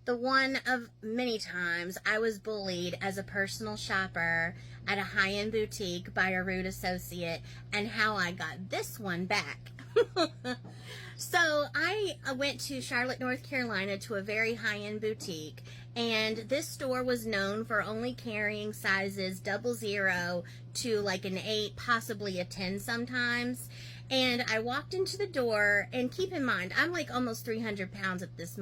The one of many times I was bullied as a personal shopper at a high-end boutique by a rude associate, and how I got this one back. So I went to Charlotte, North Carolina to a very high-end boutique, and this store was known for only carrying sizes 00 to like an 8, possibly a 10 sometimes. And I walked into the door, and keep in mind, I'm like almost 300 pounds at this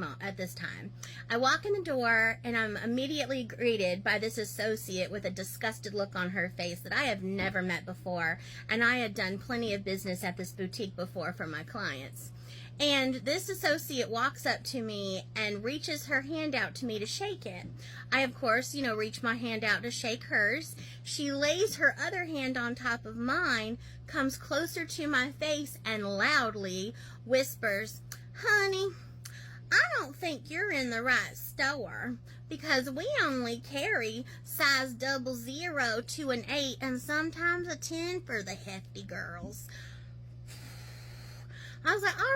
time. I walk in the door, and I'm immediately greeted by this associate with a disgusted look on her face that I have never met before, and I had done plenty of business at this boutique before for my clients. And this associate walks up to me and reaches her hand out to me to shake it. I, of course, reach my hand out to shake hers. She lays her other hand on top of mine, comes closer to my face, and loudly whispers, "Honey, I don't think you're in the right store, because we only carry size 00 to an 8 and sometimes a 10 for the hefty girls." I was like, all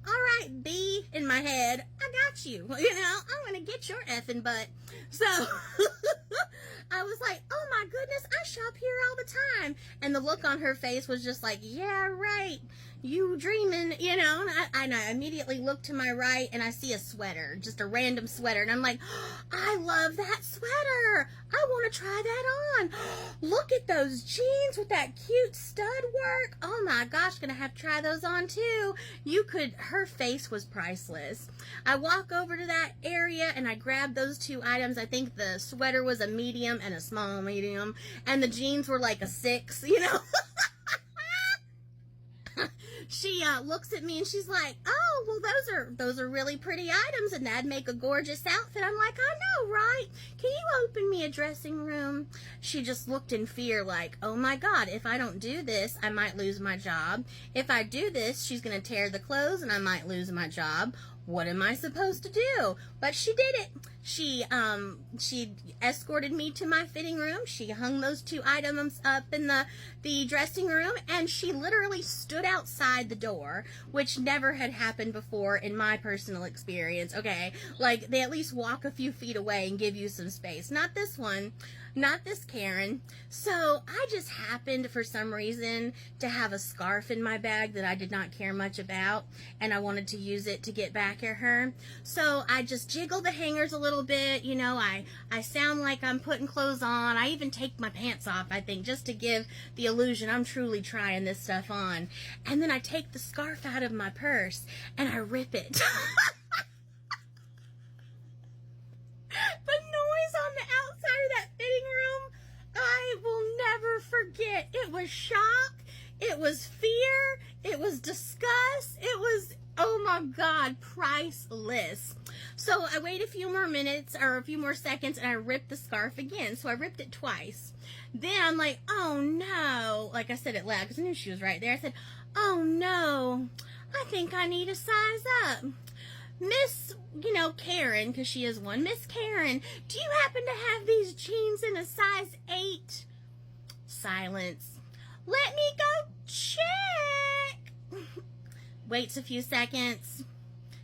right, B, in my head, I got you. I'm going to get your effing butt. So I was like, oh my goodness, I shop here all the time. And the look on her face was just like, yeah, right. You dreaming, And I immediately look to my right, and I see a sweater, just a random sweater. And I'm like, oh, I love that sweater. I want to try that on. Look at those jeans with that cute stud work. Oh my gosh, gonna have to try those on too. Her face was priceless. I walk over to that area, and I grab those 2 items. I think the sweater was a medium and a small medium, and the jeans were like a 6, She looks at me, and she's like, oh, well, those are really pretty items, and that'd make a gorgeous outfit. I'm like, I know, right? Can you open me a dressing room? She just looked in fear like, oh my God, if I don't do this, I might lose my job. If I do this, she's going to tear the clothes, and I might lose my job. What am I supposed to do? But she did it. She escorted me to my fitting room. She hung those 2 items up in the dressing room, and she literally stood outside the door, which never had happened before in my personal experience. Okay, like they at least walk a few feet away and give you some space. Not this one, not this Karen. So I just happened for some reason to have a scarf in my bag that I did not care much about, and I wanted to use it to get back at her. So I just jiggle the hangers a little bit, I sound like I'm putting clothes on. I even take my pants off, I think, just to give the illusion I'm truly trying this stuff on. And then I take the scarf out of my purse and I rip it. The noise on the outside of that fitting room, I will never forget. It was shock, it was fear, it was disgust, it was, oh my God, priceless. So I wait a few more minutes or a few more seconds, and I rip the scarf again. So I ripped it twice. Then I'm like, oh no. Like I said it loud because I knew she was right there. I said, oh no, I think I need a size up. Miss, Karen, because she is one. Miss Karen, do you happen to have these jeans in a size 8? Silence. Let me go check. Waits a few seconds.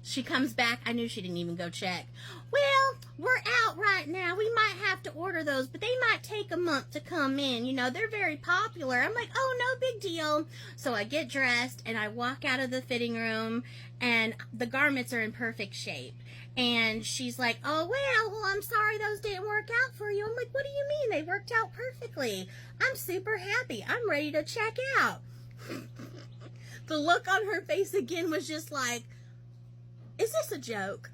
She comes back. I knew she didn't even go check. Well, we're out right now. We might have to order those, but they might take a month to come in. They're very popular. I'm like, oh, no big deal. So I get dressed, and I walk out of the fitting room, and the garments are in perfect shape. And she's like, oh, well, I'm sorry those didn't work out for you. I'm like, what do you mean? They worked out perfectly. I'm super happy. I'm ready to check out. The look on her face again was just like, is this a joke?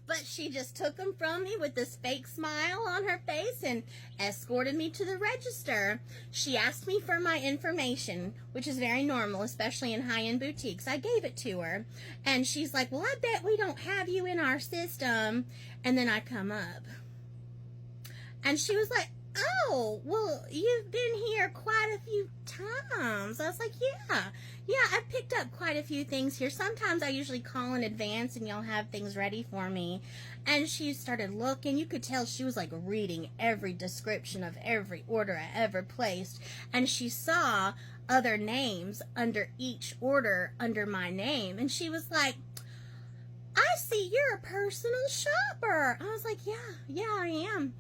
But she just took them from me with this fake smile on her face and escorted me to the register. She asked me for my information, which is very normal, especially in high-end boutiques. I gave it to her. And she's like, well, I bet we don't have you in our system. And then I come up. And she was like, oh, well, you've been here quite a few times. I was like, yeah, I've picked up quite a few things here. Sometimes I usually call in advance and y'all have things ready for me. And she started looking. You could tell she was like reading every description of every order I ever placed. And she saw other names under each order under my name. And she was like, I see you're a personal shopper. I was like, yeah, I am.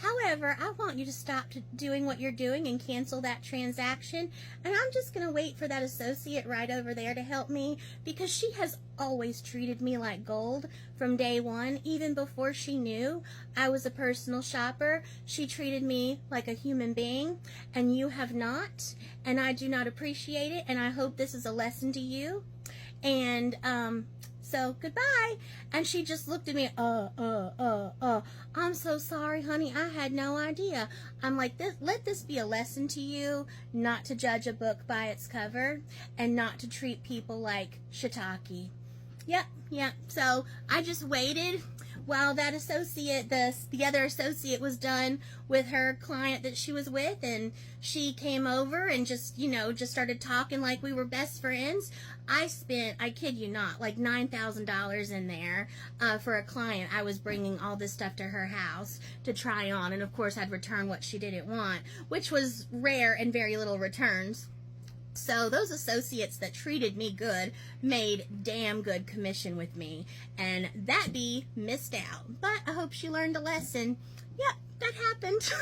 However, I want you to stop doing what you're doing and cancel that transaction. And I'm just going to wait for that associate right over there to help me, because she has always treated me like gold from day one. Even before she knew I was a personal shopper, she treated me like a human being, and you have not. And I do not appreciate it. And I hope this is a lesson to you. And, so goodbye. And she just looked at me, I'm so sorry, honey. I had no idea. I'm like, let this be a lesson to you, not to judge a book by its cover and not to treat people like shiitake. Yep. So I just waited while that associate, the other associate, was done with her client that she was with, and she came over and just started talking like we were best friends. I spent, I kid you not, like $9,000 in there for a client. I was bringing all this stuff to her house to try on, and of course I'd return what she didn't want, which was rare and very little returns. So those associates that treated me good made damn good commission with me, and that bee missed out. But I hope she learned a lesson. Yep, that happened.